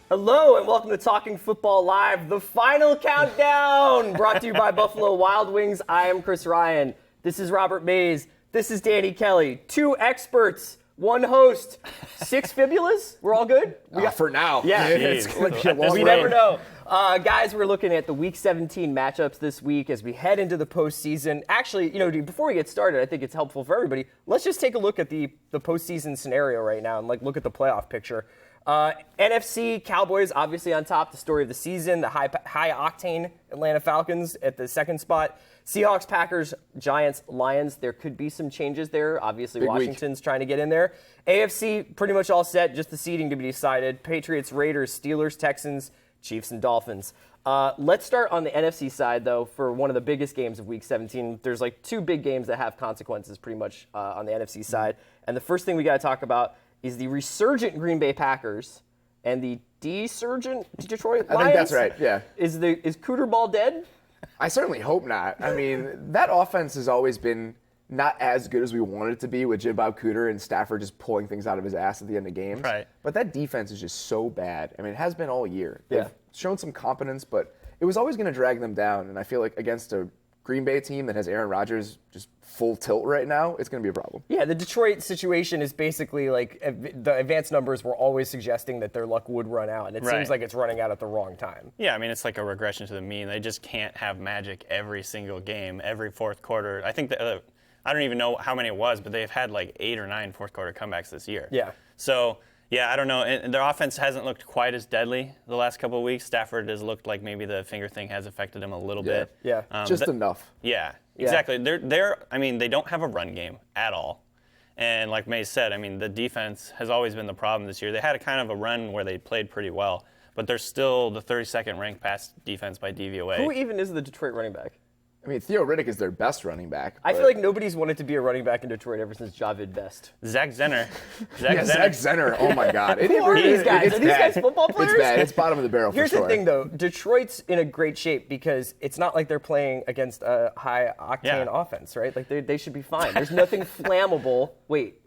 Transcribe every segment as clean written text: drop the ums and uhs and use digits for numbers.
Hello and welcome to Talking Football Live, the final countdown, brought to you by Buffalo Wild Wings. I am Chris Ryan. This is Robert Mays. This is Danny Kelly. 2 experts, 1 host, 6 fibulas. We're all good? For now. Yeah. We never know. Guys, we're looking at the Week 17 matchups this week as we head into the postseason. Actually, before we get started, I think it's helpful for everybody. Let's just take a look at the postseason scenario right now and look at the playoff picture. NFC, Cowboys obviously on top, the story of the season. The high-octane Atlanta Falcons at the second spot. Seahawks, Packers, Giants, Lions. There could be some changes there. Obviously, Big Washington's trying to get in there. AFC, pretty much all set, just the seeding to be decided. Patriots, Raiders, Steelers, Texans, Chiefs, and Dolphins. Let's start on the NFC side, though, for one of the biggest games of Week 17. There's 2 big games that have consequences pretty much on the NFC side. And the first thing we got to talk about is the resurgent Green Bay Packers and the desurgent Detroit Lions. I think that's right, yeah. Is Cooter Ball dead? I certainly hope not. I mean, that offense has always been not as good as we wanted it to be with Jim Bob Cooter and Stafford just pulling things out of his ass at the end of games. Right. But that defense is just so bad. I mean, it has been all year. They've Yeah. shown some competence, but it was always going to drag them down. And I feel like against a Green Bay team that has Aaron Rodgers just full tilt right now, it's going to be a problem. Yeah, the Detroit situation is basically the advanced numbers were always suggesting that their luck would run out, and it seems like it's running out at the wrong time. Yeah, I mean, it's like a regression to the mean. They just can't have magic every single game, every fourth quarter. I think that I don't even know how many it was, but they've had 8 or 9 fourth quarter comebacks this year. Yeah. So, yeah, I don't know. And their offense hasn't looked quite as deadly the last couple of weeks. Stafford has looked like maybe the finger thing has affected him a little bit. Yeah. Just enough. Yeah, exactly. I mean, they don't have a run game at all. And like Mays said, I mean, the defense has always been the problem this year. They had a kind of a run where they played pretty well, but they're still the 32nd ranked pass defense by DVOA. Who even is the Detroit running back? I mean, Theo Riddick is their best running back. I feel like nobody's wanted to be a running back in Detroit ever since Javid Best. Zach Zenner. Zach Zenner. Oh, my God. Who are these guys? Are these guys football players? It's bad. It's bottom of the barrel Here's for sure. the thing, though. Detroit's in a great shape because it's not like they're playing against a high-octane offense, right? They should be fine. There's nothing flammable. Wait,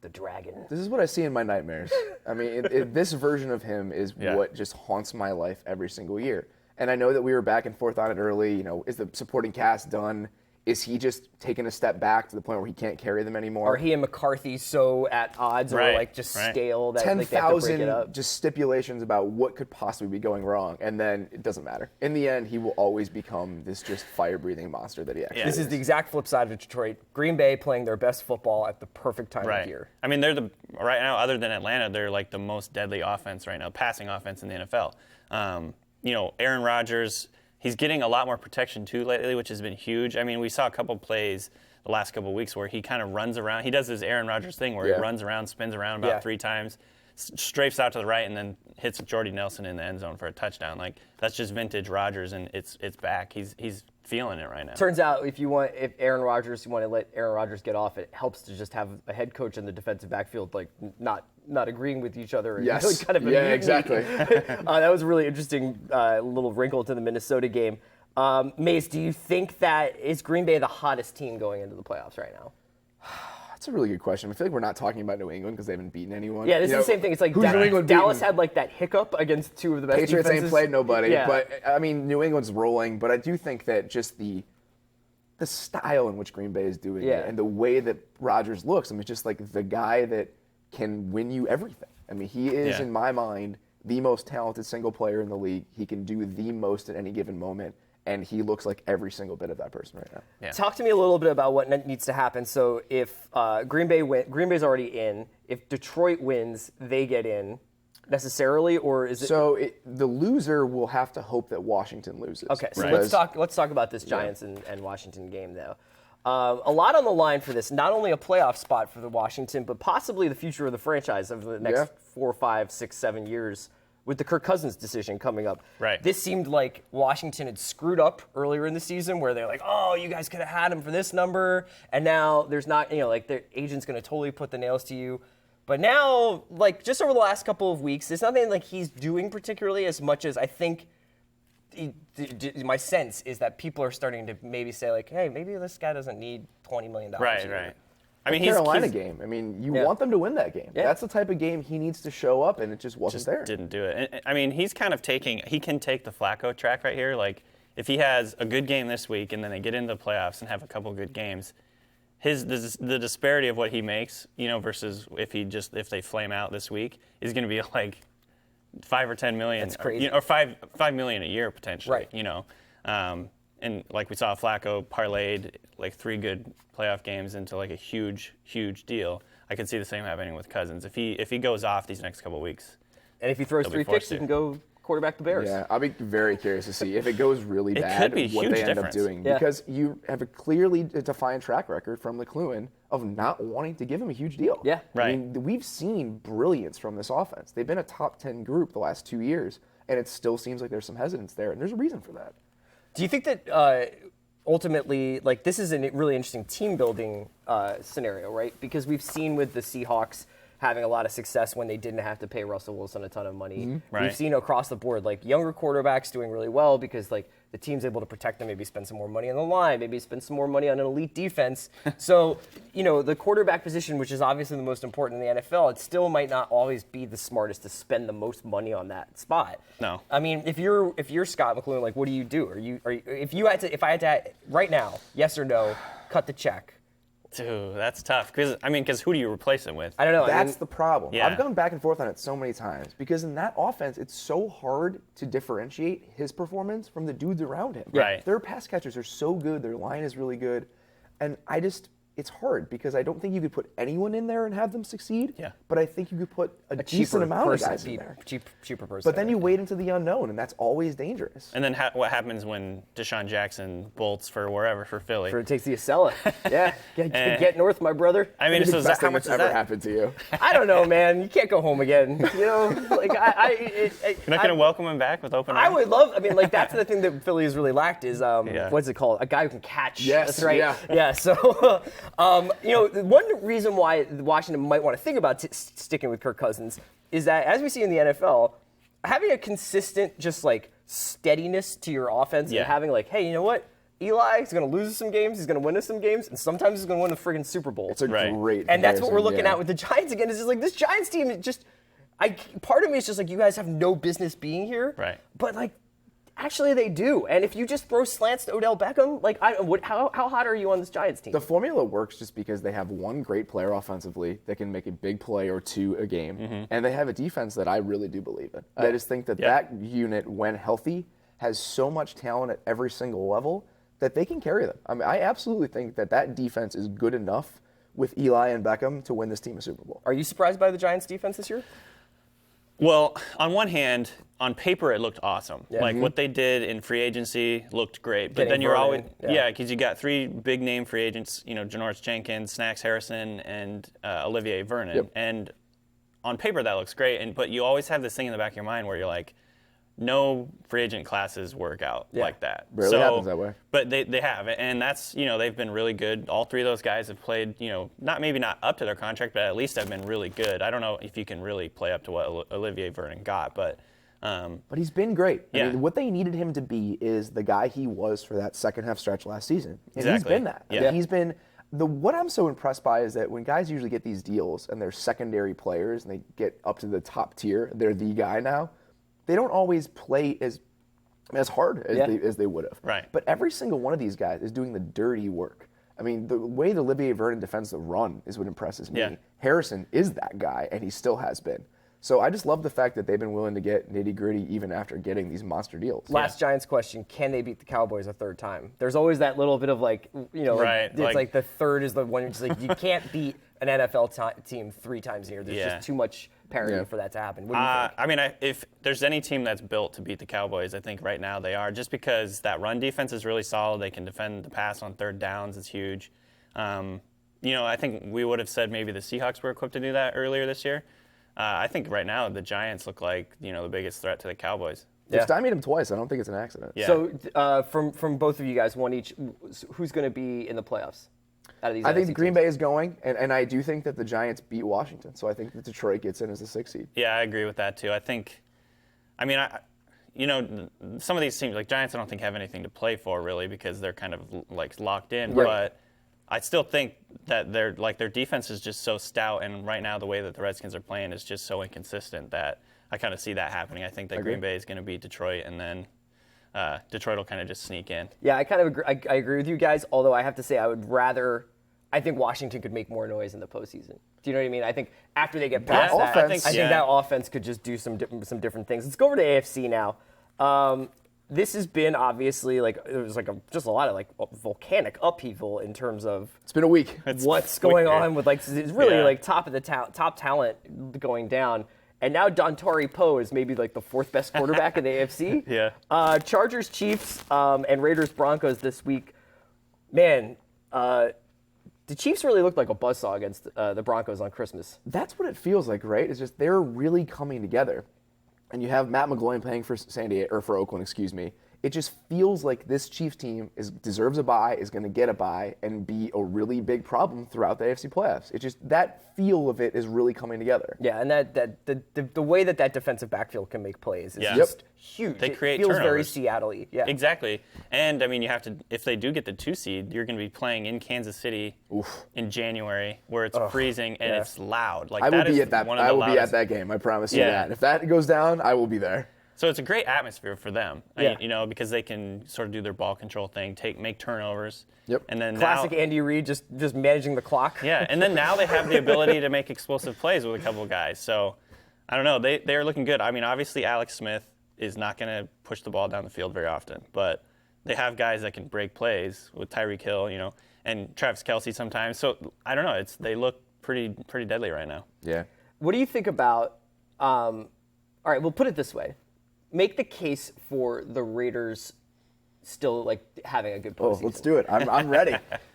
the Dragon. This is what I see in my nightmares. I mean, this version of him is what just haunts my life every single year. And I know that we were back and forth on it early. Is the supporting cast done? Is he just taking a step back to the point where he can't carry them anymore? Are he and McCarthy so at odds or stale that they have to break it up? 10,000 just stipulations about what could possibly be going wrong, and then it doesn't matter. In the end, he will always become this just fire-breathing monster that he actually is. This is the exact flip side of Detroit. Green Bay playing their best football at the perfect time of year. I mean, right now, other than Atlanta, they're the most deadly offense right now, passing offense in the NFL. Aaron Rodgers, he's getting a lot more protection too lately, which has been huge. I mean, we saw a couple plays the last couple of weeks where he kind of runs around. He does his Aaron Rodgers thing where he runs around, spins around about 3 times, strafes out to the right, and then hits Jordy Nelson in the end zone for a touchdown. That's just vintage Rodgers, and it's back. He's feeling it right now. Turns out if you want to let Aaron Rodgers get off, it helps to just have a head coach in the defensive backfield not agreeing with each other. Yes. Exactly. That was a really interesting little wrinkle to the Minnesota game. Mace, do you think is Green Bay the hottest team going into the playoffs right now? That's a really good question. I feel like we're not talking about New England because they haven't beaten anyone. Yeah, this is the same thing. It's like Dallas had that hiccup against 2 of the best Patriots defenses. ain't played nobody. Yeah. But, I mean, New England's rolling. But I do think that just the style in which Green Bay is doing it and the way that Rodgers looks, I mean, just the guy that can win you everything. I mean, he is, in my mind, the most talented single player in the league. He can do the most at any given moment. And he looks like every single bit of that person right now. Yeah. Talk to me a little bit about what needs to happen. So if Green Bay's already in. If Detroit wins, they get in necessarily, or is it? So the loser will have to hope that Washington loses. Okay, so let's talk about this Giants and Washington game though. A lot on the line for this. Not only a playoff spot for the Washington, but possibly the future of the franchise over the next 4, 5, 6, 7 years. With the Kirk Cousins decision coming up. Right. This seemed like Washington had screwed up earlier in the season where they're like, oh, you guys could have had him for this number. And now there's not, their agent's going to totally put the nails to you. But now, just over the last couple of weeks, it's nothing he's doing particularly as much as I think my sense is that people are starting to maybe say, hey, maybe this guy doesn't need $20 million. Right. I mean, Carolina game. I mean, you want them to win that game. Yeah. That's the type of game he needs to show up, and it just wasn't there. Didn't do it. And, I mean, he's kind of he can take the Flacco track right here. Like, if he has a good game this week and then they get into the playoffs and have a couple good games, the disparity of what he makes, versus if they flame out this week, is going to be like $5 or $10 million. That's crazy. Or $5 million a year potentially. Right. And like we saw, Flacco parlayed like 3 good playoff games into like a huge, huge deal. I could see the same happening with Cousins if he goes off these next couple weeks. And if he throws 3 picks, he can go quarterback the Bears. Yeah, I'll be very curious to see if it goes really bad, what they end up doing. Yeah. Because you have a clearly defined track record from McLuhan of not wanting to give him a huge deal. Yeah. Right. I mean, we've seen brilliance from this offense. They've been a top 10 group the last 2 years, and it still seems like there's some hesitance there, and there's a reason for that. Do you think that ultimately, like, this is a really interesting team building scenario, right? Because we've seen with the Seahawks having a lot of success when they didn't have to pay Russell Wilson a ton of money. Mm-hmm. Right. We've seen across the board, like, younger quarterbacks doing really well because, like, the team's able to protect them, maybe spend some more money on the line, maybe spend some more money on an elite defense. So, the quarterback position, which is obviously the most important in the NFL, it still might not always be the smartest to spend the most money on that spot. No. I mean, if you're Scott McLuhan, like, what do you do? If I had to right now, yes or no, cut the check. Dude, that's tough. Because who do you replace him with? I don't know. That's the problem. Yeah. I've gone back and forth on it so many times because in that offense, it's so hard to differentiate his performance from the dudes around him. Right. Their pass catchers are so good. Their line is really good. And it's hard because I don't think you could put anyone in there and have them succeed. Yeah. But I think you could put a decent amount of guys in there. Cheaper person. But then you wade into the unknown, and that's always dangerous. And then what happens when Deshaun Jackson bolts for Philly? it takes you to sell it. Yeah. Get north, my brother. I mean, It's so the best how thing much that's is ever that? happened to you. I don't know, man. You can't go home again. You're not going to welcome him back with open arms? I would love. I mean, like, that's the thing that Philly has really lacked is what's it called? A guy who can catch. Yes, That's right. yeah. Yeah. So, one reason why Washington might want to think about sticking with Kirk Cousins is that, as we see in the NFL, having a consistent, just like steadiness to your offense and having like, hey, you know what? Eli is going to lose us some games. He's going to win us some games, and sometimes he's going to win a friggin' Super Bowl. It's a great And that's what we're looking comparison, at with the Giants again. Is just like this Giants team. Part of me is just like, you guys have no business being here. Right. But like, actually they do. And if you just throw slants to Odell Beckham, like, how hot are you on this Giants team? The formula works just because they have one great player offensively that can make a big play or two a game, and they have a defense that I really do believe in. I just think that unit, when healthy, has so much talent at every single level that they can carry them. I mean, I absolutely think that defense is good enough with Eli and Beckham to win this team a Super Bowl. Are you surprised by the Giants defense this year? Well, on one hand, on paper it looked awesome. Yeah. Like what they did in free agency looked great. But Getting then you're Vernon, always because you got 3 big name free agents, Janoris Jenkins, Snacks Harrison, and Olivier Vernon. Yep. And on paper that looks great. But you always have this thing in the back of your mind where you're like, no free agent classes work out like that. Rarely happens that way. But they have, and that's they've been really good. All 3 of those guys have played not up to their contract, but at least have been really good. I don't know if you can really play up to what Olivier Vernon got, but he's been great. Yeah. I mean, what they needed him to be is the guy he was for that second half stretch last season, and he's Exactly. been that. Yeah. I mean, he's been. What I'm so impressed by is that when guys usually get these deals and they're secondary players and they get up to the top tier, they're the guy now. They don't always play as hard as they would have. Right. But every single one of these guys is doing the dirty work. I mean, the way that Olivier Vernon defends the run is what impresses me. Yeah. Harrison is that guy, and he still has been. So I just love the fact that they've been willing to get nitty-gritty even after getting these monster deals. Last Giants question, can they beat the Cowboys a third time? There's always that little bit of like, Right, it's like the third is the one. It's like you can't beat an NFL team 3 times a year. There's just too much parity for that to happen. What do you think? I mean, if there's any team that's built to beat the Cowboys, I think right now they are, just because that run defense is really solid. They can defend the pass on third downs. It's huge. I think we would have said maybe the Seahawks were equipped to do that earlier this year. I think right now the Giants look like the biggest threat to the Cowboys. They've stymied him twice. I don't think it's an accident. Yeah. So from both of you guys, one each, who's going to be in the playoffs? Out of these I think NFC Green teams? Bay is going, and I do think that the Giants beat Washington. So I think that Detroit gets in as the 6th seed. Yeah, I agree with that too. Some of these teams, like Giants, I don't think have anything to play for really because they're kind of like locked in. Right. But I still think that their defense is just so stout, and right now the way that the Redskins are playing is just so inconsistent that I kind of see that happening. I think that Green Bay is going to beat Detroit, and then Detroit will kind of just sneak in. Yeah, I kind of agree. I agree with you guys, although I have to say I think Washington could make more noise in the postseason. Do you know what I mean? I think after they get past that, I think that offense could just do some different things. Let's go over to AFC now. This has been obviously there's just a lot of volcanic upheaval in terms of it's been a week. What's going on with it's really top of the top talent going down. And now Dontari Poe is maybe the fourth best quarterback in the AFC. Yeah. Chargers, Chiefs, and Raiders, Broncos this week. Man, the Chiefs really looked like a buzzsaw against the Broncos on Christmas. That's what it feels like, right? It's just they're really coming together. And you have Matt McGloin playing for Oakland, excuse me. It just feels like this Chiefs team deserves a bye, is going to get a bye, and be a really big problem throughout the AFC playoffs. It just that feel of it is really coming together. Yeah, and the way that defensive backfield can make plays is just huge. They create feels turnovers. Very Seattle-y. Yeah, exactly. And I mean, you have to if they do get the 2 seed, you're going to be playing in Kansas City in January, where it's freezing and it's loud. I will be at that game. I promise you that. If that goes down, I will be there. So it's a great atmosphere for them, because they can sort of do their ball control thing, make turnovers. Yep. And then classic Andy Reid, just managing the clock. Yeah, and then now they have the ability to make explosive plays with a couple of guys. So I don't know, they are looking good. I mean, obviously Alex Smith is not going to push the ball down the field very often, but they have guys that can break plays with Tyreek Hill, and Travis Kelce sometimes. So I don't know, they look pretty deadly right now. Yeah. What do you think about? All right, we'll put it this way. Make the case for the Raiders still having a good postseason. Oh, let's do it. I'm ready.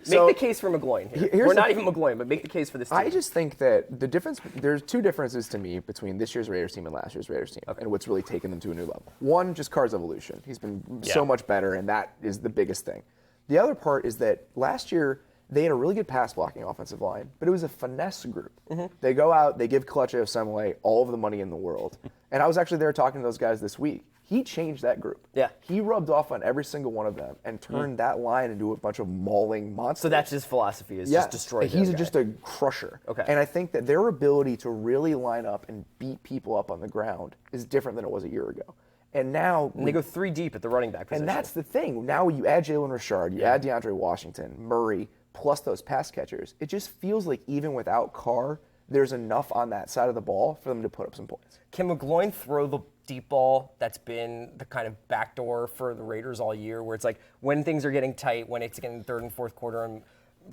Make the case for McGloin. We're not even McGloin, but make the case for this team. I just think that there's two differences to me between this year's Raiders team and last year's Raiders team, and what's really taken them to a new level. One, just Carr's evolution. He's been so much better, and that is the biggest thing. The other part is that last year they had a really good pass blocking offensive line, but it was a finesse group. Mm-hmm. They go out, they give Clutch Osemele all of the money in the world. And I was actually there talking to those guys this week. He changed that group. Yeah. He rubbed off on every single one of them and turned that line into a bunch of mauling monsters. So that's his philosophy, is just destroy them. He's just a crusher. Okay. And I think that their ability to really line up and beat people up on the ground is different than it was a year ago. And now they go 3 deep at the running back position. And that's the thing. Now you add Jalen Richard, you add DeAndre Washington, Murray, plus those pass catchers. It just feels like even without Carr, there's enough on that side of the ball for them to put up some points. Can McGloin throw the deep ball that's been the kind of backdoor for the Raiders all year, where it's when things are getting tight, when it's getting third and fourth quarter, and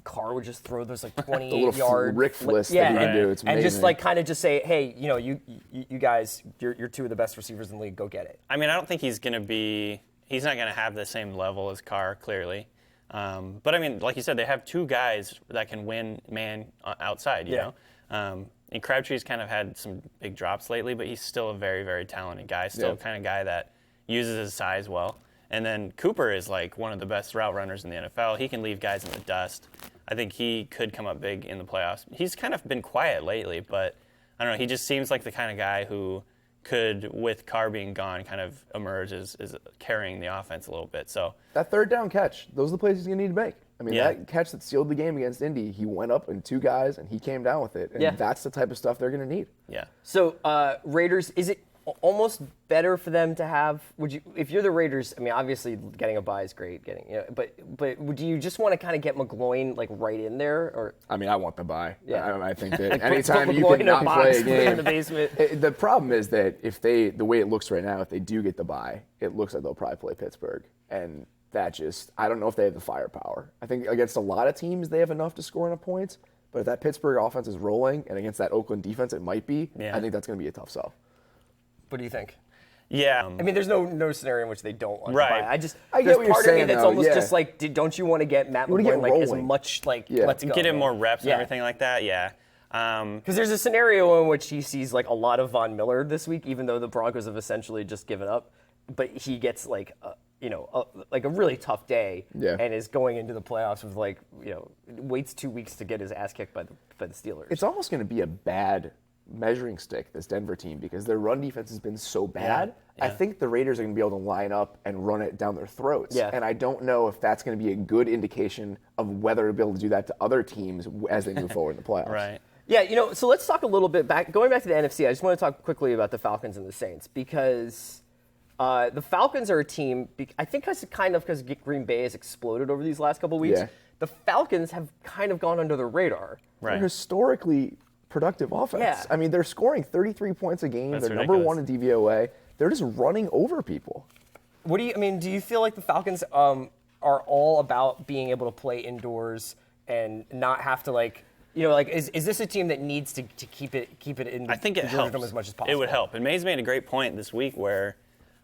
Carr would just throw those 28-yard Rick list that he can do. It's amazing. And just kind of just say, hey, you guys, you're 2 of the best receivers in the league. Go get it. I mean, I don't think he's not going to have the same level as Carr, clearly. But I mean, like you said, they have 2 guys that can win man outside, you know? And Crabtree's kind of had some big drops lately, but he's still a very, very talented guy, still kind of guy that uses his size well. And then Cooper is one of the best route runners in the NFL. He can leave guys in the dust. I think he could come up big in the playoffs. He's kind of been quiet lately, but I don't know, he just seems like the kind of guy who could, with Carr being gone, kind of emerge as carrying the offense a little bit. So that third down catch, those are the plays he's going to need to make. I mean, that catch that sealed the game against Indy, he went up in 2 guys, and he came down with it. And that's the type of stuff they're going to need. Yeah. So, Raiders, is it almost better for them to have, if you're the Raiders, I mean, obviously getting a bye is great, but do you just want to kind of get McGloin right in there? Or I mean, I want the bye. Yeah. I think that anytime you can not play a game. In the basement. The problem is that the way it looks right now, if they do get the bye, it looks like they'll probably play Pittsburgh. And I don't know if they have the firepower. I think against a lot of teams, they have enough to score enough points. But if that Pittsburgh offense is rolling, and against that Oakland defense, it might be, I think that's going to be a tough sell. What do you think? Yeah. I mean, there's no scenario in which they don't want to Right. buy. I get there's what you're part saying, of me that's though, almost just don't you want to get Matt McGloin as much let's go. Get him more reps and everything like that, Because there's a scenario in which he sees a lot of Von Miller this week, even though the Broncos have essentially just given up. But he gets a really tough day and is going into the playoffs with waits 2 weeks to get his ass kicked by the Steelers. It's almost going to be a bad measuring stick, this Denver team, because their run defense has been so bad. Yeah. I think the Raiders are going to be able to line up and run it down their throats. Yeah. And I don't know if that's going to be a good indication of whether to be able to do that to other teams as they move forward in the playoffs. Right. Yeah, so let's talk a little bit going back to the NFC. I just want to talk quickly about the Falcons and the Saints because the Falcons are a team, I think because Green Bay has exploded over these last couple of weeks, the Falcons have kind of gone under the radar. They're historically productive offense. Yeah. I mean, they're scoring 33 points a game. That's they're ridiculous. number 1 in DVOA. They're just running over people. Do you feel like the Falcons are all about being able to play indoors and not have to is this a team that needs to keep it in I think it the helps Dome as much as possible? It would help. And May's made a great point this week where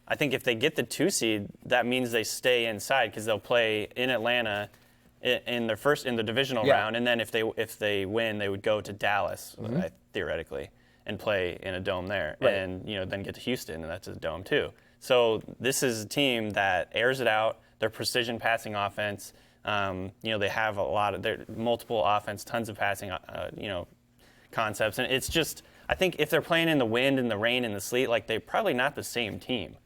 I think if they get the 2 seed, that means they stay inside because they'll play in Atlanta in the divisional round, and then if they win, they would go to Dallas theoretically and play in a dome there, and then get to Houston, and that's a dome too. So this is a team that airs it out. Their precision passing offense. They have their multiple offense, tons of passing, concepts, and it's just I think if they're playing in the wind and the rain and the sleet, they're probably not the same team,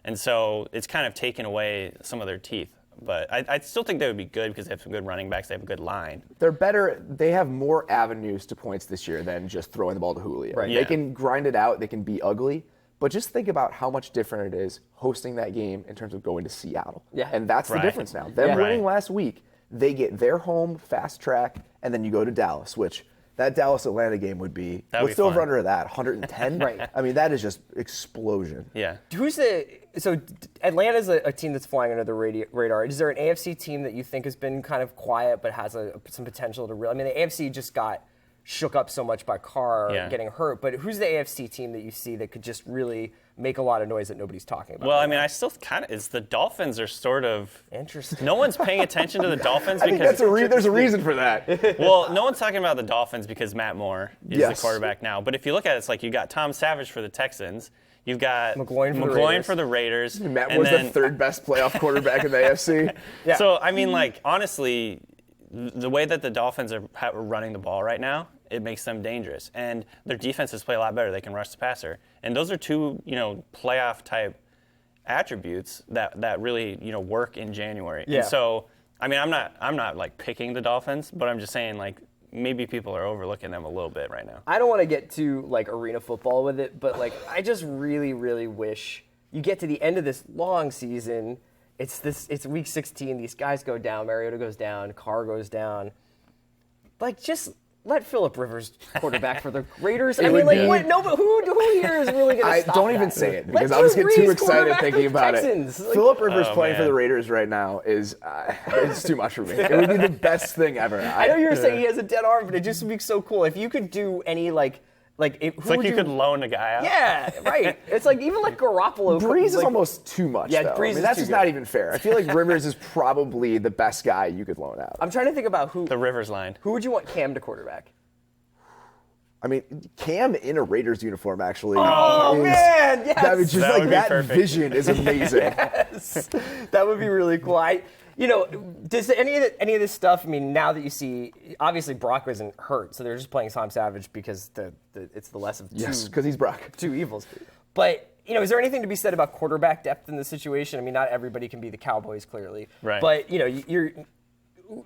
and so it's kind of taken away some of their teeth. But I still think they would be good because they have some good running backs. They have a good line. They're better. They have more avenues to points this year than just throwing the ball to Julio. Right. They can grind it out. They can be ugly. But just think about how much different it is hosting that game in terms of going to Seattle. Yeah. And that's the difference now. Them winning last week, they get their home fast track, and then you go to Dallas, which that Dallas-Atlanta game would be. What's the over-under of that? 110? Right. I mean, that is just explosion. Yeah. So Atlanta's a team that's flying under the radar. Is there an AFC team that you think has been kind of quiet but has some potential to really? I mean, the AFC just got shook up so much by Carr getting hurt, but who's the AFC team that you see that could just really make a lot of noise that nobody's talking about? Well, I mean, I still it's the Dolphins are sort of interesting. No one's paying attention to the Dolphins I think because there's a reason for that. well, no one's talking about the Dolphins because Matt Moore is the quarterback now. But if you look at it, it's like you got Tom Savage for the Texans. You've got McGloin for the Raiders. Matt Moore's the third best playoff quarterback in the AFC. Yeah. So, I mean, honestly, the way that the Dolphins are running the ball right now, it makes them dangerous. And their defenses play a lot better. They can rush the passer. And those are two, playoff-type attributes that really, work in January. Yeah. And so, I mean, I'm not picking the Dolphins, but I'm just saying, maybe people are overlooking them a little bit right now. I don't want to get too arena football with it, but I just really, really wish you get to the end of this long season. It's week 16. These guys go down. Mariota goes down. Carr goes down. Just let Phillip Rivers quarterback for the Raiders. I mean, what? No, but who here is really going to stop don't even that? say it Let because I'll just get Drew too Brees excited quarterback thinking the about Texans. it. Phillip Rivers playing for man. the Raiders right now is it's too much for me. It would be the best thing ever. I know you were saying he has a dead arm, but it just would be so cool if you could do any It's like you could loan a guy out. Yeah, right. It's even Garoppolo. Breeze is almost too much. Yeah, though. Breeze is that's too just good. not even fair. I feel like Rivers is probably the best guy you could loan out. I'm trying to think about who. The Rivers line. Who would you want Cam to quarterback? I mean, Cam in a Raiders uniform actually. Oh man, yes. That was just That would be that perfect. vision is amazing. Yes. That would be really cool. Does any of this stuff? I mean, now that you see, obviously Brock isn't hurt, so they're just playing Tom Savage because it's the less of two. Yes, because he's Brock. Two evils. But is there anything to be said about quarterback depth in this situation? I mean, not everybody can be the Cowboys, clearly. Right. But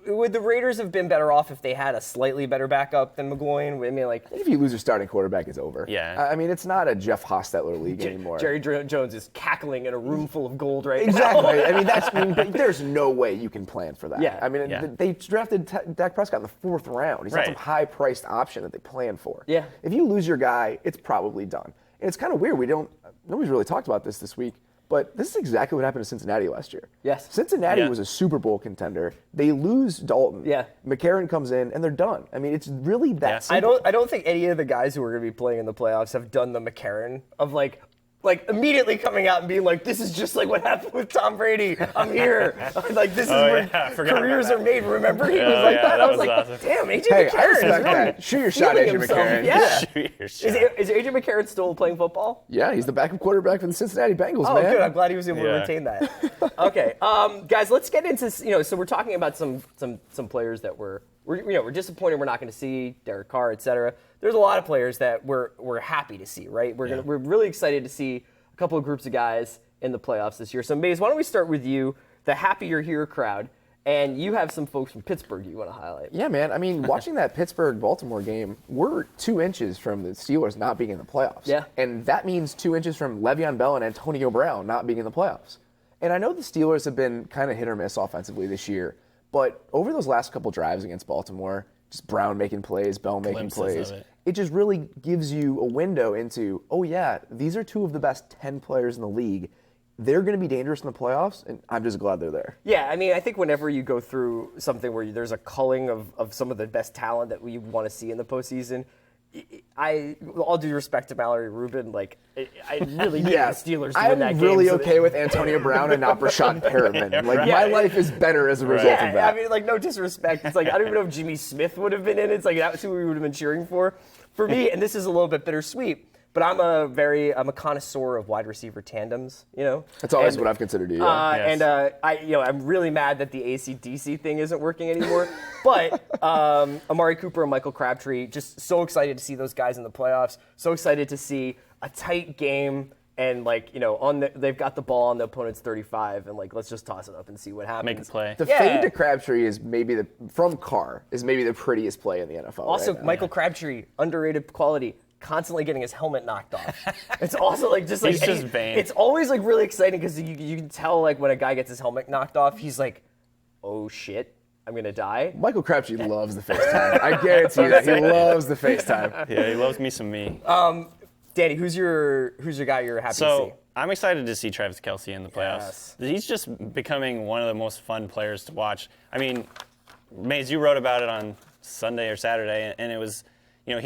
would the Raiders have been better off if they had a slightly better backup than McGloin? I mean, If you lose your starting quarterback, it's over. Yeah. I mean, it's not a Jeff Hostetler league anymore. Jerry Jones is cackling in a room full of gold right Exactly. now. But there's no way you can plan for that. Yeah. I mean, Yeah. they drafted Dak Prescott in the 4th round. He's not some Right. high-priced option that they plan for. Yeah. If you lose your guy, it's probably done. And it's kind of weird. Nobody's really talked about this week, but this is exactly what happened to Cincinnati last year. Yes. Cincinnati Yeah. was a Super Bowl contender. They lose Dalton. Yeah. McCarron comes in, and they're done. I mean, it's really that simple. I don't think any of the guys who are going to be playing in the playoffs have done the McCarron of immediately coming out and being like, this is just like what happened with Tom Brady. I'm here. This is where I forgot careers about are made. Remember? He was Oh, like yeah, that. I that was was like, awesome. damn, AJ Hey, McCarron. I respect is really that. Shoot your shot, feeling AJ himself. McCarron. Yeah. Shoot your shot. Is AJ McCarron still playing football? Yeah, he's the backup quarterback for the Cincinnati Bengals, Oh, man. good. I'm glad he was able to Yeah. retain that. Okay, guys, let's get into so we're talking about some players that were we're disappointed we're not going to see Derek Carr, et cetera. There's a lot of players that we're happy to see, right? We're really excited to see a couple of groups of guys in the playoffs this year. So, Maze, why don't we start with you, the Happy You're Here crowd, and you have some folks from Pittsburgh you want to highlight. Yeah, man. I mean, watching that Pittsburgh-Baltimore game, we're 2 inches from the Steelers not being in the playoffs. Yeah. And that means 2 inches from Le'Veon Bell and Antonio Brown not being in the playoffs. And I know the Steelers have been kind of hit or miss offensively this year, but over those last couple drives against Baltimore, just Brown making plays, Bell making plays, it just really gives you a window into, oh yeah, these are 2 of the best 10 players in the league. They're going to be dangerous in the playoffs, and I'm just glad they're there. Yeah, I mean, I think whenever you go through something where there's a culling of some of the best talent that we want to see in the postseason, with all due respect to Mallory Rubin, like, I really need the Steelers to win that game. I'm really okay with Antonio Brown and not Brashad Perriman. Like, my life is better as a result of that. I mean, like, no disrespect. It's like, I don't even know if Jimmy Smith would have been in it. It's like, that was who we would have been cheering for. For me, and this is a little bit bittersweet, but I'm a connoisseur of wide receiver tandems, you know? That's always what I've considered you. And I'm really mad that the AC/DC thing isn't working anymore. But Amari Cooper and Michael Crabtree, just so excited to see those guys in the playoffs. So excited to see a tight game. And, like, you know, they've got the ball on the opponent's 35, and, like, let's just toss it up and see what happens. Make a play. The fade to Crabtree is maybe from Carr is maybe the prettiest play in the NFL. Also, right Michael Crabtree, underrated quality, constantly getting his helmet knocked off. It's also like just like he's just vain. It's always like really exciting because you can tell like when a guy gets his helmet knocked off, he's like, oh shit, I'm gonna die. Michael Crabtree loves the FaceTime. I guarantee you that he loves the FaceTime. Yeah, he loves me some me. Danny, who's your guy you're happy to see? So I'm excited to see Travis Kelce in the playoffs. Yes. He's just becoming one of the most fun players to watch. I mean, Maze, you wrote about it on Sunday or Saturday, and it was, you know,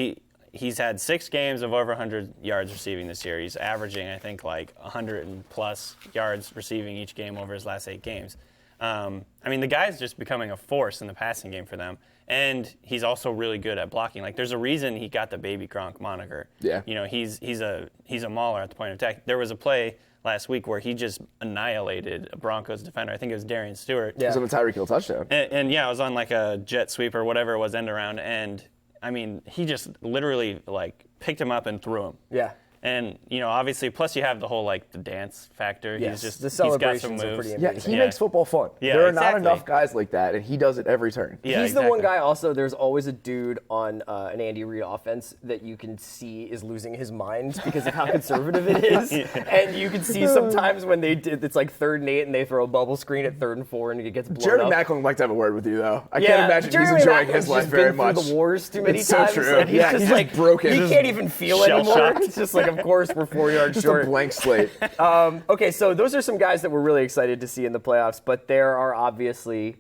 he's had 6 games of over 100 yards receiving this year. He's averaging, I think, like 100 and plus yards receiving each game over his last 8 games. I mean, the guy's just becoming a force in the passing game for them. And he's also really good at blocking. Like, there's a reason he got the Baby Gronk moniker. Yeah. You know, he's a mauler at the point of attack. There was a play last week where he just annihilated a Broncos defender. I think it was Darian Stewart. Yeah. It was on the Tyreek Hill touchdown. And yeah, it was on like a jet sweep or whatever it was, end around. And I mean, he just literally like picked him up and threw him. Yeah. And, you know, obviously, plus you have the whole, like, the dance factor. Yes, he's just, the celebrations he's got some are moves. pretty Yeah, amazing. he makes football fun. Yeah, there are exactly. not enough guys like that, and he does it every turn. Yeah, He's the one guy also, there's always a dude on an Andy Reid offense that you can see is losing his mind because of how conservative it is. And you can see sometimes when it's like 3rd and 8 and they throw a bubble screen at 3rd and 4 and it gets blown Jeremy up. Maclin would like to have a word with you, though. I can't imagine Jeremy he's enjoying Macklin's his life just very been much. Through the wars too many It's times. so true. And he's just like broken. He can't even feel anymore. Shell-shocked. It's just like, of course, we're 4 yards Just short. a blank slate. Okay, so those are some guys that we're really excited to see in the playoffs, but there are obviously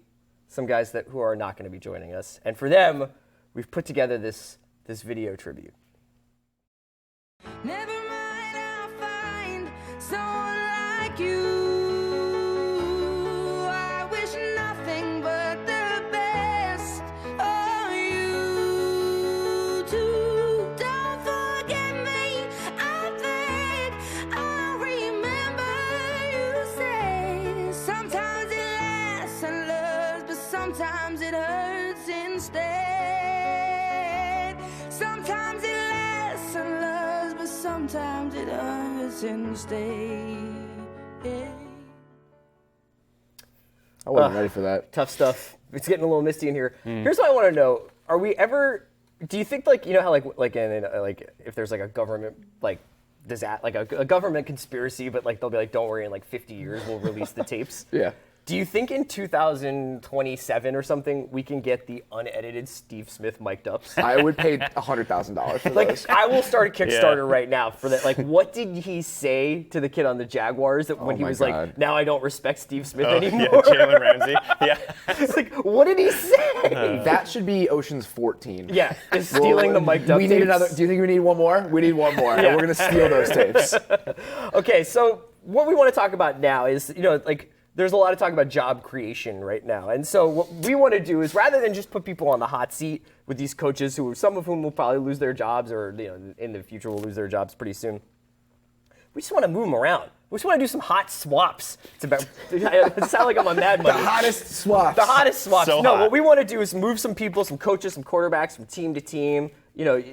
some guys who are not going to be joining us. And for them, we've put together this video tribute. Never mind, I'll find someone like you. I wish nothing but the best of you too. Don't forget me, I think I remember you say sometimes it lasts and loves, but sometimes it hurts instead. Sometimes it lasts and loves, but sometimes it hurts instead. I wasn't ready for that. Tough stuff. It's getting a little misty in here. Here's what I want to know: are we ever? Do you think like how like if there's like a government like disaster, like a government conspiracy, but like they'll be like, don't worry, in like 50 years we'll release the tapes. Yeah. Do you think in 2027 or something we can get the unedited Steve Smith mic'd ups? I would pay $100,000 for Like, those. I will start a Kickstarter right now for that. Like, what did he say to the kid on the Jaguars that when he my was God. like, now I don't respect Steve Smith Yeah, anymore? Jalen Ramsey. Yeah. It's like, what did he say? That should be Ocean's 14. Yeah, is stealing the mic'd up We need tapes. another. Do you think we need one more? We need one more. And we're going to steal those tapes. Okay, so what we want to talk about now is, like, there's a lot of talk about job creation right now. And so what we want to do is, rather than just put people on the hot seat with these coaches, some of whom will probably lose their jobs or in the future will lose their jobs pretty soon, we just want to move them around. We just want to do some hot swaps. It sounds like I'm on Mad Money. The hottest swaps. The hottest swaps. So no, hot. what we want to do is move some people, some coaches, some quarterbacks from team to team.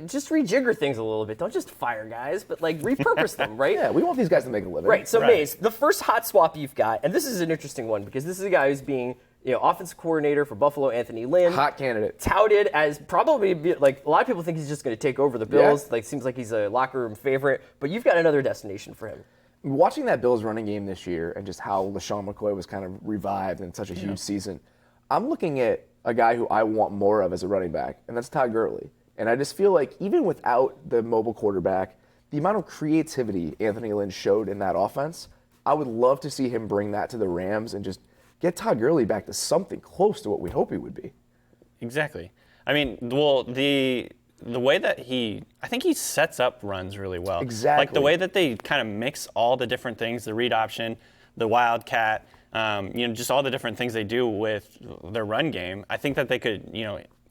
Just rejigger things a little bit. Don't just fire guys, but like repurpose them, right? Yeah, we want these guys to make a living. Right. So Right. Maze, the first hot swap you've got, and this is an interesting one because this is a guy who's being, offensive coordinator for Buffalo, Anthony Lynn. Hot candidate. Touted as probably like a lot of people think he's just going to take over the Bills. Yeah. Like seems like he's a locker room favorite, but you've got another destination for him. Watching that Bills running game this year and just how LaShawn McCoy was kind of revived in such a huge season, I'm looking at a guy who I want more of as a running back, and that's Todd Gurley. And I just feel like even without the mobile quarterback, the amount of creativity Anthony Lynn showed in that offense, I would love to see him bring that to the Rams and just get Todd Gurley back to something close to what we hope he would be. Exactly. I mean, well, the way that I think he sets up runs really well. Exactly. Like the way that they kind of mix all the different things, the read option, the wildcat, just all the different things they do with their run game. I think that they could,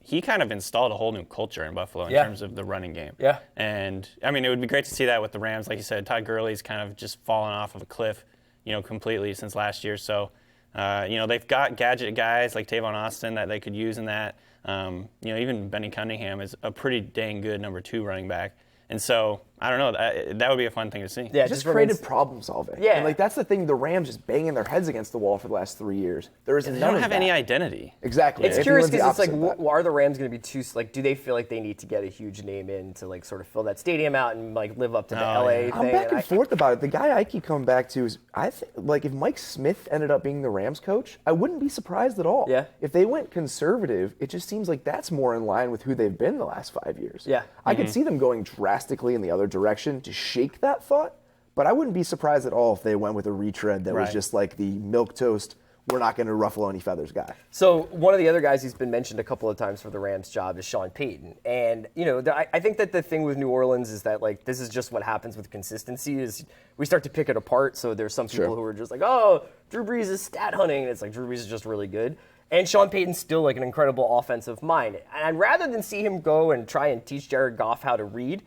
he kind of installed a whole new culture in Buffalo in terms of the running game. Yeah. And, I mean, it would be great to see that with the Rams. Like you said, Todd Gurley's kind of just fallen off of a cliff, completely since last year. So, they've got gadget guys like Tavon Austin that they could use in that. Even Benny Cunningham is a pretty dang good number 2 running back. And so, I don't know, that would be a fun thing to see. Yeah, Just creative problem solving. Yeah. And that's the thing, the Rams just banging their heads against the wall for the last 3 years. There is They none don't of have that. any identity. Exactly. It's Anthony curious Lynn's the because it's like, opposite of that. are the Rams going to be too, like, do they feel like they need to get a huge name in to, like, sort of fill that stadium out and, like, live up to the LA thing? I'm back and forth about it. The guy I keep coming back to is, I think, like, if Mike Smith ended up being the Rams coach, I wouldn't be surprised at all. Yeah. If they went conservative, it just seems like that's more in line with who they've been the last 5 years. Yeah. I could see them going drastically in the other direction to shake that thought, but I wouldn't be surprised at all if they went with a retread that was Right. just like the milquetoast, we're not going to ruffle any feathers guy. So one of the other guys who's been mentioned a couple of times for the Rams job is Sean Payton. And, I think that the thing with New Orleans is that, like, this is just what happens with consistency is we start to pick it apart. So there's some people Sure. who are just like, oh, Drew Brees is stat hunting. And it's like Drew Brees is just really good. And Sean Payton's still, like, an incredible offensive mind. And rather than see him go and try and teach Jared Goff how to read,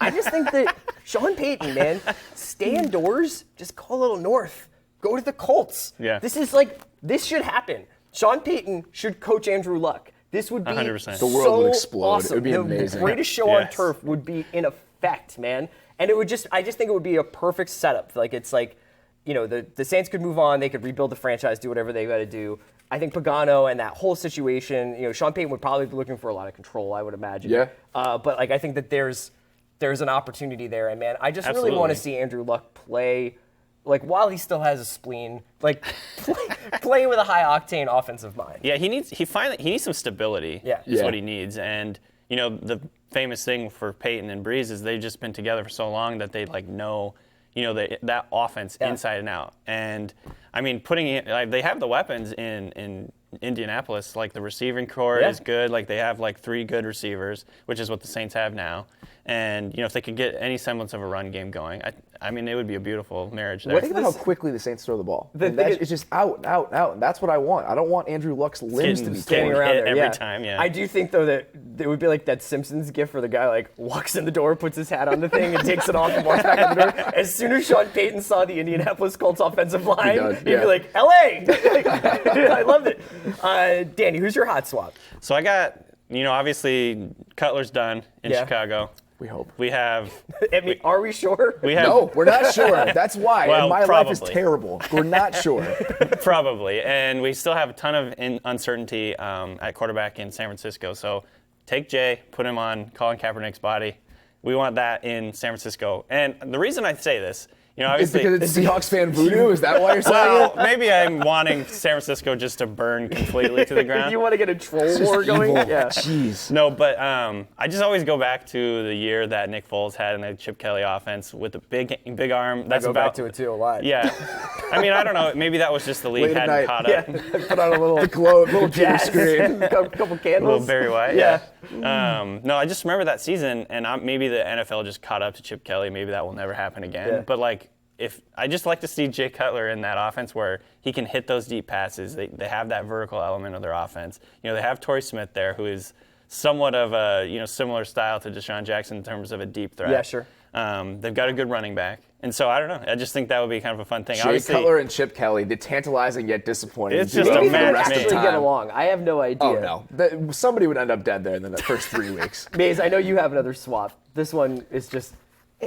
I just think that Sean Payton, man, stay indoors, just call a little north. Go to the Colts. Yeah. This should happen. Sean Payton should coach Andrew Luck. This would be 100%. The world so would explode. It awesome. would be the amazing. greatest show on Yes. turf would be in effect, man. And I just think it would be a perfect setup. Like, it's like, the Saints could move on. They could rebuild the franchise, do whatever they got to do. I think Pagano and that whole situation, Sean Payton would probably be looking for a lot of control, I would imagine. Yeah. But, like, I think that there's an opportunity there. And, man, I just really want to Absolutely. see Andrew Luck play, like, while he still has a spleen, like, play with a high-octane offensive mind. Yeah, he needs some stability. Yeah. Is Yeah. what he needs. And the famous thing for Peyton and Breeze is they've just been together for so long that they know that offense inside and out. And I mean, they have the weapons in Indianapolis. Like, the receiving core is good. Like, they have like 3 good receivers, which is what the Saints have now. And if they could get any semblance of a run game going, I mean, it would be a beautiful marriage there. Think about how quickly the Saints throw the ball. The And thing it's just out, and that's what I want. I don't want Andrew Luck's limbs to be Standing torn. around hit there, every yeah. time, yeah. I do think, though, that it would be like that Simpsons gif where the guy, like, walks in the door, puts his hat on the thing, and takes it off and walks back in the door. As soon as Sean Payton saw the Indianapolis Colts offensive line, does, he'd yeah. be like, L.A.! I loved it. Danny, who's your hot swap? So I got, obviously Cutler's done in Yeah. Chicago. We hope. We have I mean, are we sure? No, we're not sure. That's why. Well, and my life is probably. terrible. We're not sure. Probably, and we still have a ton of uncertainty at quarterback in San Francisco. So take Jay, put him on Colin Kaepernick's body. We want that in San Francisco. And the reason I say this, It's obviously, because it's Seahawks fan voodoo? Is that why you're saying well, it? maybe I'm wanting San Francisco just to burn completely to the ground. You want to get a troll war going? Evil. Yeah. Jeez. No, but I just always go back to the year that Nick Foles had in the Chip Kelly offense with the big arm. That's I go about back to it, too, a lot. Yeah. I mean, I don't know. Maybe that was just the league Late at hadn't night. caught Yeah. up. Put on a little Globe, little jazz, screen. a couple candles. Little Barry White. Yeah. No, I just remember that season, and maybe the NFL just caught up to Chip Kelly. Maybe that will never happen again. Yeah. But, like, if I just like to see Jay Cutler in that offense where he can hit those deep passes. They have that vertical element of their offense. They have Torrey Smith there, who is somewhat of a similar style to Deshaun Jackson in terms of a deep threat. Yeah, sure. They've got a good running back. And so I don't know. I just think that would be kind of a fun thing. Jay Obviously, Cutler and Chip Kelly, the tantalizing yet disappointing. It's just a duo Maybe for they the match rest of actually the get time. along. I have no idea. Oh no, somebody would end up dead there in the first 3 weeks. Maze, I know you have another swap. This one is just.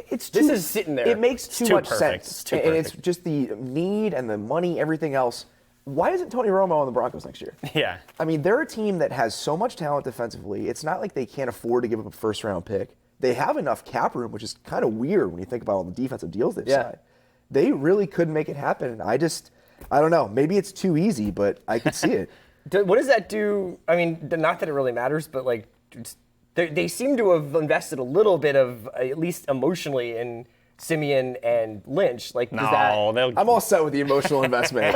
This is sitting there. It makes too too much perfect. sense, It's too and it's perfect. just the need and the money, everything else. Why isn't Tony Romo on the Broncos next year? Yeah. I mean, they're a team that has so much talent defensively. It's not like they can't afford to give up a first-round pick. They have enough cap room, which is kind of weird when you think about all the defensive deals they've signed. They really could make it happen. And I don't know. Maybe it's too easy, but I could see it. What does that do? I mean, not that it really matters, but like, they seem to have invested a little bit of, at least emotionally, in Simeon and Lynch. Like, does that? I'm all set with the emotional investment.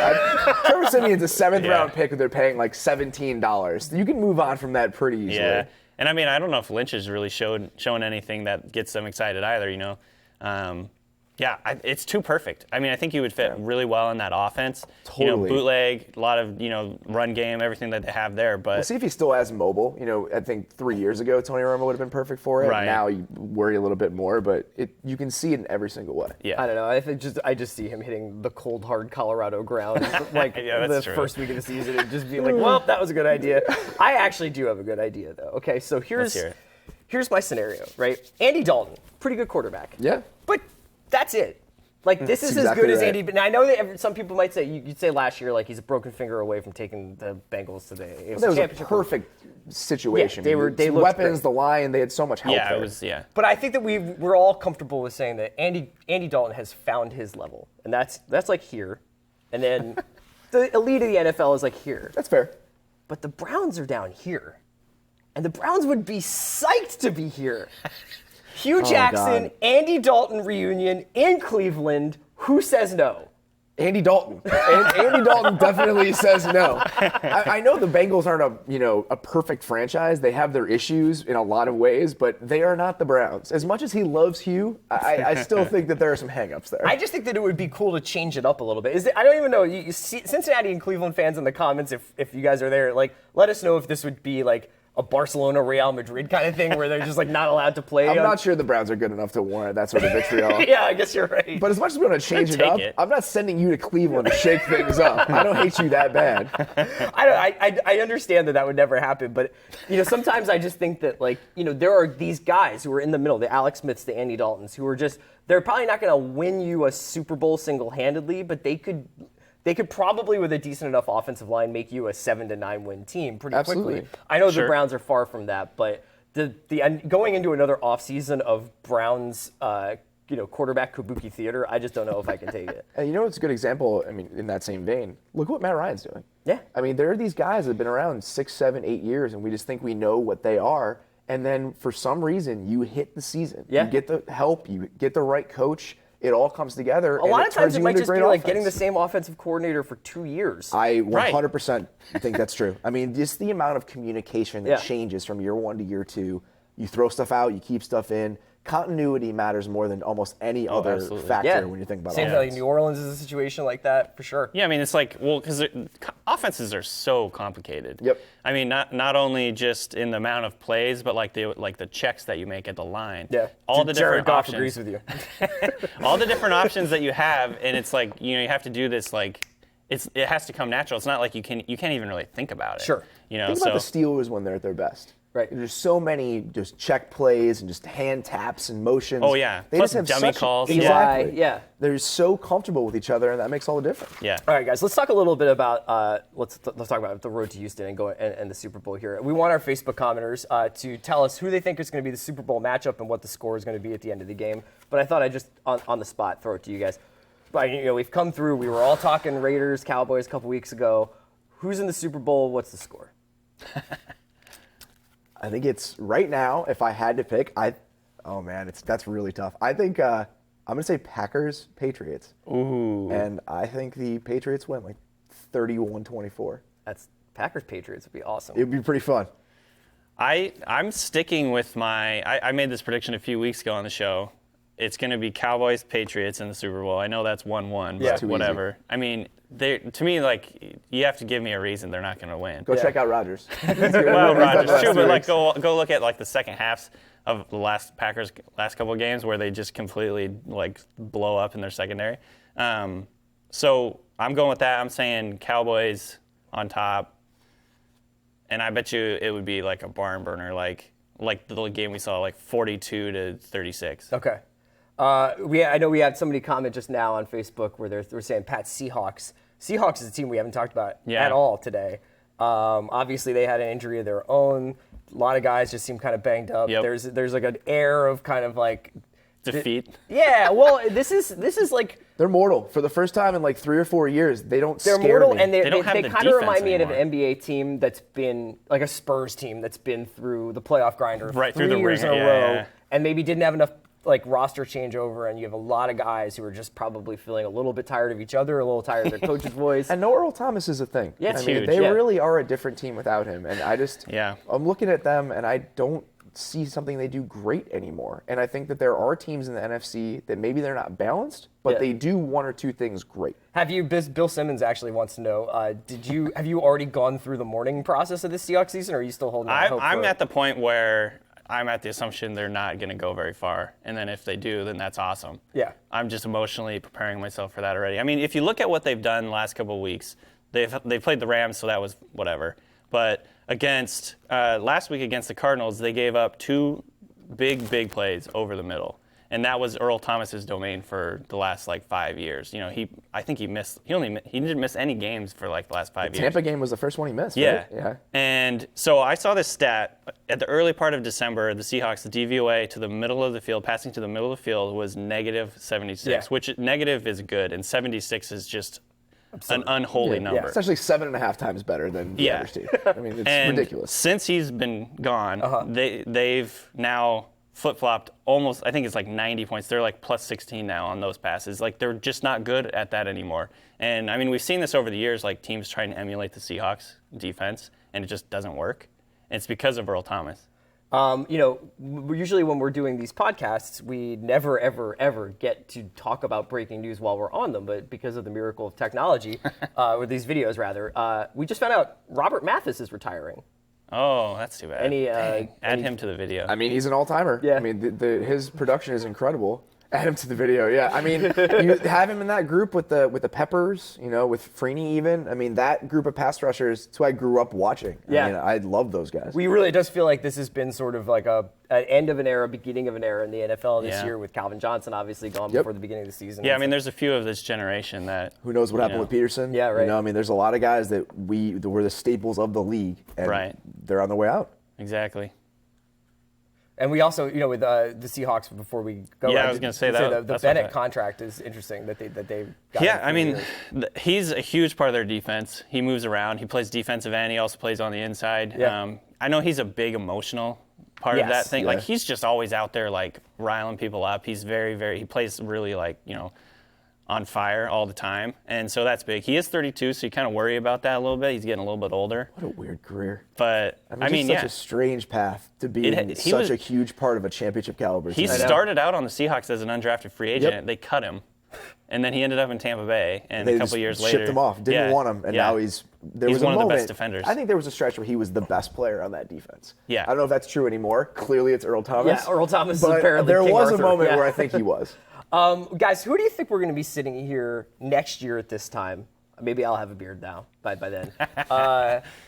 Trevor Simeon's a seventh-round pick, and they're paying like $17. You can move on from that pretty easily. Yeah. And I mean, I don't know if Lynch has really shown anything that gets them excited either, you know. It's too perfect. I mean, I think he would fit really well in that offense. Totally. You know, bootleg, a lot of, run game, everything that they have there. But We'll see if he still has mobile. You know, I think 3 years ago, Tony Romo would have been perfect for it. Right. Now you worry a little bit more, but you can see it in every single way. yeah. I don't know. I just see him hitting the cold, hard Colorado ground like Yeah, the that's true. first week of the season and just being like, well, that was a good idea. I actually do have a good idea, though. Okay, so Let's hear it. here's my scenario, right? Andy Dalton, pretty good quarterback. Yeah. But that's it. Like, this is That's as good exactly as right. Andy. But I know that some people might say, you'd say last year, like, he's a broken finger away from taking the Bengals to the AFC That was a Championship. perfect situation. Yeah, they looked weapons, great. the line, they had so much help Yeah, there. it was, yeah. But I think that we're all comfortable with saying that Andy Dalton has found his level, and that's like here, and then the elite of the NFL is like here. That's fair. But the Browns are down here, and the Browns would be psyched to be here. Hugh Jackson, God. Andy Dalton reunion in Cleveland. Who says no? Andy Dalton. Andy Dalton definitely says no. I know the Bengals aren't a perfect franchise. They have their issues in a lot of ways, but they are not the Browns. As much as he loves Hugh, I still think that there are some hangups there. I just think that it would be cool to change it up a little bit. I don't even know. You see, Cincinnati and Cleveland fans in the comments, if you guys are there, like, let us know if this would be like a Barcelona Real Madrid kind of thing where they're just like not allowed to play. I'm not sure the Browns are good enough to warrant that sort of vitriol. Yeah, I guess you're right. But as much as we want to change it Take up, it. I'm not sending you to Cleveland to shake things up. I don't hate you that bad. I understand that would never happen, but sometimes I just think that there are these guys who are in the middle, the Alex Smiths, the Andy Daltons, who are they're probably not going to win you a Super Bowl single-handedly, but they could probably, with a decent enough offensive line, make you a 7-9 win team pretty Absolutely. quickly. I know the Sure. Browns are far from that, but the going into another offseason of Browns quarterback kabuki theater, I just don't know if I can take it. And it's a good example, I mean, in that same vein, look what Matt Ryan's doing. Yeah. I mean, there are these guys that have been around 6, 7, 8 years, and we just think we know what they are. And then for some reason, you hit the season. Yeah. You get the help, you get the right coach. It all comes together. A lot of times it might just be like getting the offense. same offensive coordinator for 2 years. I 100% think that's true. I mean, just the amount of communication that Yeah. changes from year one to year two. You throw stuff out, you keep stuff in. Continuity matters more than almost any other absolutely. factor when you think about Same it. thing, like New Orleans is a situation like that for sure. Yeah, I mean, it's like, well, because offenses are so complicated. Yep. I mean, not only just in the amount of plays, but like the checks that you make at the line. Yeah. All the Jared different Goff options. agrees with you. All the different options that you have, and it's like, you have to do this like, it has to come natural. It's not like you can't even really think about it. Sure. Think about the Steelers when they're at their best. Right. There's so many just check plays and just hand taps and motions. Oh, yeah. They Plus just have dummy such, calls. Exactly. Yeah. They're so comfortable with each other, and that makes all the difference. Yeah. All right, guys, let's talk a little bit about let's talk about the road to Houston and the Super Bowl here. We want our Facebook commenters to tell us who they think is going to be the Super Bowl matchup and what the score is going to be at the end of the game. But I thought I'd just on the spot throw it to you guys. But we've come through. We were all talking Raiders, Cowboys a couple weeks ago. Who's in the Super Bowl? What's the score? I think it's right now. If I had to pick, that's really tough. I think I'm gonna say Packers Patriots. Ooh. And I think the Patriots win like 31-24. That's Packers Patriots would be awesome. It'd be pretty fun. I'm sticking with I made this prediction a few weeks ago on the show. It's going to be Cowboys Patriots in the Super Bowl. I know that's 1-1, Yeah. but Too whatever. I mean, to me, like, you have to give me a reason they're not going to win. Go check out Rodgers. Well, Rodgers, true, but like go look at like the second halves of the Packers' last couple of games where they just completely like blow up in their secondary. So I'm going with that. I'm saying Cowboys on top, and I bet you it would be like a barn burner, like the little game we saw, like 42-36. Okay. I know we had somebody comment just now on Facebook where they're saying Pat Seahawks. Seahawks is a team we haven't talked about at all today. Obviously, they had an injury of their own. A lot of guys just seem kind of banged up. Yep. There's like an air of kind of like defeat. Yeah, well, this is like they're mortal for the first time in like 3 or 4 years. They're scare mortal, me. and they don't have the kind of remind me of anymore. an NBA team that's been like a Spurs team that's been through the playoff grinder Right, 3 through the years in ringer, a row, yeah. and maybe didn't have enough like roster changeover, and you have a lot of guys who are just probably feeling a little bit tired of each other, a little tired of their coach's voice. And no Earl Thomas is a thing. Yeah, it's mean, huge. They Yeah. really are a different team without him. And Yeah. I'm looking at them and I don't see something they do great anymore. And I think that there are teams in the NFC that maybe they're not balanced, but they do 1 or 2 things great. Have you? Bill Simmons actually wants to know. Have you already gone through the mourning process of the Seahawks season, or are you still holding out hope? I'm at the point where I'm at the assumption they're not going to go very far, and then if they do, then that's awesome. Yeah. I'm just emotionally preparing myself for that already. I mean, if you look at what they've done the last couple of weeks, they played the Rams, so that was whatever. But last week against the Cardinals, they gave up 2 big plays over the middle. And that was Earl Thomas's domain for the last 5 years. You know, I think he didn't miss any games for the last 5 years. Tampa game was the first one he missed, Yeah. right? Yeah. And so I saw this stat at the early part of December. The Seahawks, the DVOA to the middle of the field, passing to the middle of the field was -76, which negative is good, and 76 is just an unholy number. It's actually 7.5 times better than the average team. I mean, it's And ridiculous. since he's been gone, they've now flip-flopped almost, I think it's 90 points. They're +16 now on those passes. They're just not good at that anymore. And, I mean, we've seen this over the years, teams trying to emulate the Seahawks defense, and it just doesn't work. And it's because of Earl Thomas. Usually when we're doing these podcasts, we never, ever get to talk about breaking news while we're on them. But because of the miracle of technology, or these videos rather, we just found out Robert Mathis is retiring. Oh, that's too bad. Add him to the video. I mean, he's an all-timer. Yeah. I mean, his production is incredible. Add him to the video, yeah. I mean, you have him in that group with the Peppers, with Freeney even. I mean, that group of pass rushers, it's who I grew up watching. Yeah. I mean, I love those guys. It does feel like this has been sort of like an end of an era, beginning of an era in the NFL this year, with Calvin Johnson obviously gone before the beginning of the season. Yeah, I mean, there's a few of this generation that... Who knows what happened with Peterson? Yeah, right. I mean, there's a lot of guys that were the staples of the league, and they're on their way out. Exactly. And we also, with the Seahawks, before we go, I was going to say that. The Bennett contract is interesting that they got. Yeah, I mean, he's a huge part of their defense. He moves around. He plays defensive end. He also plays on the inside. Yeah. I know he's a big emotional part of that thing. Yeah. He's just always out there, riling people up. He's he plays really, on fire all the time. And so that's big. He is 32, so you kind of worry about that a little bit. He's getting a little bit older. What a weird career. But, I mean, such a strange path to be a huge part of a championship caliber team. He started out on the Seahawks as an undrafted free agent. They cut him. And then he ended up in Tampa Bay, and a couple years later... shipped him off, didn't want him, and now he's one of the best defenders. I think there was a stretch where he was the best player on that defense. Yeah. I don't know if that's true anymore. Clearly it's Earl Thomas. Yeah, Earl Thomas is but apparently there King was Arthur. a moment where I think he was. Guys, who do you think we're going to be sitting here next year at this time? Maybe I'll have a beard now by then.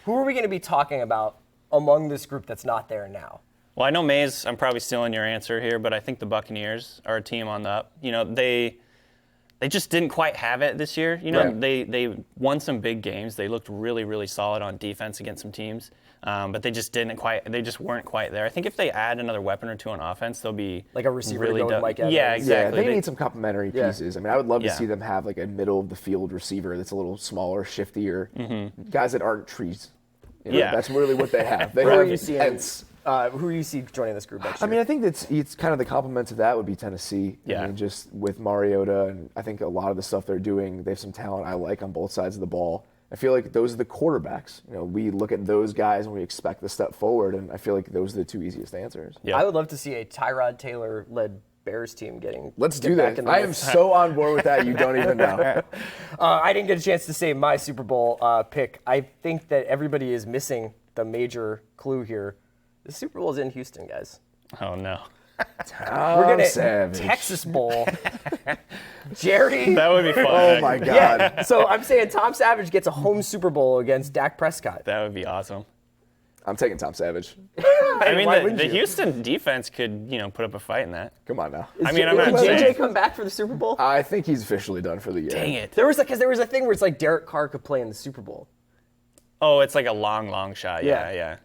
Who are we going to be talking about among this group that's not there now? Well, I know, Mays, I'm probably stealing your answer here, but I think the Buccaneers are a team on the up. They just didn't quite have it this year. They won some big games. They looked really, really solid on defense against some teams, but they just weren't quite there. I think if they add another weapon or two on offense, they'll be like a receiver really to go with Mike Evans. Yeah, exactly. Yeah, they need some complementary pieces. I mean, I would love to see them have a middle of the field receiver that's a little smaller, shiftier, guys that aren't trees. That's really what they have. They have ends. Who do you see joining this group next year? I mean, I think it's kind of the complement to that would be Tennessee. Yeah. I mean, just with Mariota, and I think a lot of the stuff they're doing, they have some talent I like on both sides of the ball. I feel like those are the quarterbacks. We look at those guys and we expect the step forward, and I feel like those are the 2 easiest answers. Yeah. I would love to see a Tyrod Taylor-led Bears team Let's do that. I am so on board with that, you don't even know. I didn't get a chance to say my Super Bowl pick. I think that everybody is missing the major clue here. The Super Bowl is in Houston, guys. Oh, no. We're going to Savage. Texas Bowl. Jerry. That would be fun. Oh, my God. Yeah, so I'm saying Tom Savage gets a home Super Bowl against Dak Prescott. That would be awesome. I'm taking Tom Savage. I mean, Why the wouldn't you? Houston defense could, put up a fight in that. Come on now. I mean, I'm not Will JJ saying. come back for the Super Bowl? I think he's officially done for the year. Dang it. There was a thing where it's like Derek Carr could play in the Super Bowl. Oh, it's like a long shot. Yeah.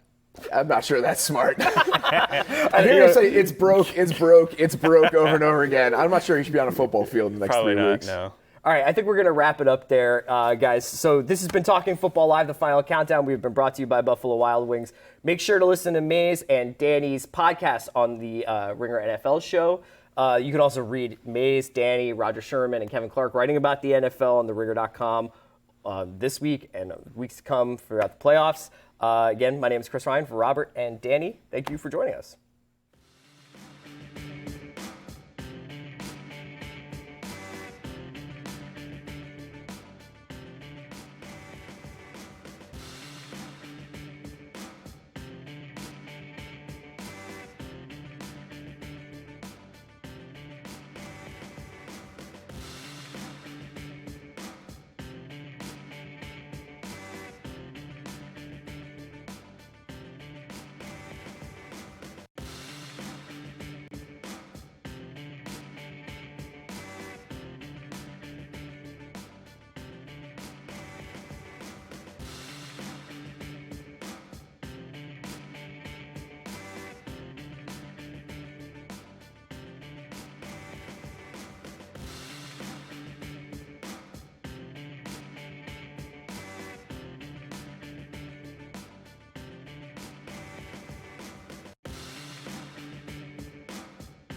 I'm not sure that's smart. I hear you say it's broke over and over again. I'm not sure he should be on a football field in the next Probably 3 not, weeks. no. All right, I think we're going to wrap it up there, guys. So this has been Talking Football Live, the final countdown. We've been brought to you by Buffalo Wild Wings. Make sure to listen to Mays and Danny's podcast on the Ringer NFL show. You can also read Mays, Danny, Roger Sherman, and Kevin Clark writing about the NFL on theringer.com this week and weeks to come throughout the playoffs. Again, my name is Chris Ryan for Robert and Danny. Thank you for joining us.